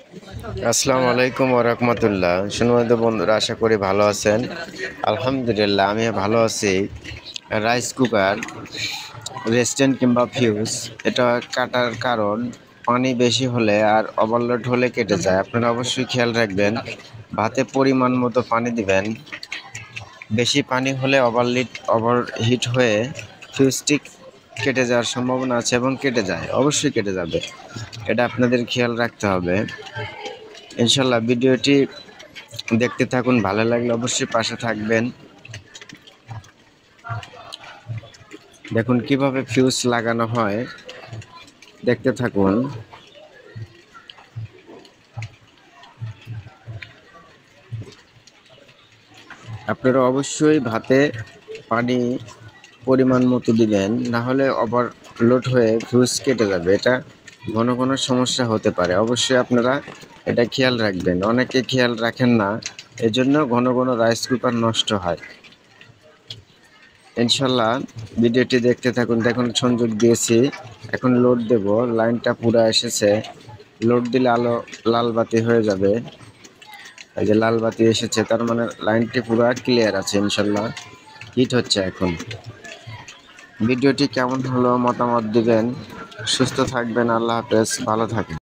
আসসালামু আলাইকুম ওয়া রাহমাতুল্লাহ। শুনবন্ধু বন্ধুরা, আশা করি ভালো আছেন। আলহামদুলিল্লাহ আমি ভালো আছি। রাইস কুকার রেস্টুরেন্ট কিংবা ফিউজ এটা কাটার কারণ পানি বেশি হলে আর ওভারলোড হলে কেটে যায়। আপনারা অবশ্যই খেয়াল রাখবেন, ভাতে পরিমাণ মতো পানি দিবেন। বেশি পানি হলে ওভারহিট হয়ে ফিউজটি কেটে যাওয়ার সম্ভাবনা আছে এবং কেটে যায়, অবশ্যই কেটে যাবে। এটা আপনাদের খেয়াল রাখতে হবে। ইনশাল্লাহ ভিডিওটি দেখতে থাকুন, ভালো লাগলে অবশ্যই পাশে থাকবেন। দেখুন কিভাবে ফিউজ লাগানো হয়, দেখতে থাকুন। আপনারা অবশ্যই ভাতে পানি পরিমাণ মতো দিবেন, না হলে ওভারলোড হয়ে ফিউজ কেটে যাবে। এটা ঘন ঘন সমস্যা হতে পারে, অবশ্যই আপনারা এটা খেয়াল রাখবেন। অনেকে খেয়াল রাখেন না, এজন্য ঘন ঘন রাইস কুকার নষ্ট হয়। ইনশাল্লাহ ভিডিওটি দেখতে থাকুন। দেখুন সংযোগ দিয়েছি, এখন লোড দেব। লাইনটা পুরো এসেছে, লোড দিলে আলো লাল বাতি হয়ে যাবে। এই যে লাল বাতি এসেছে, তার মানে লাইনটি পুরো ক্লিয়ার আছে। ইনশাল্লাহ হিট হচ্ছে এখন। ভিডিওটি কেমন হলো মতামত দিবেন। সুস্থ থাকবেন, আল্লাহ হাফেজ, ভালো থাকবেন।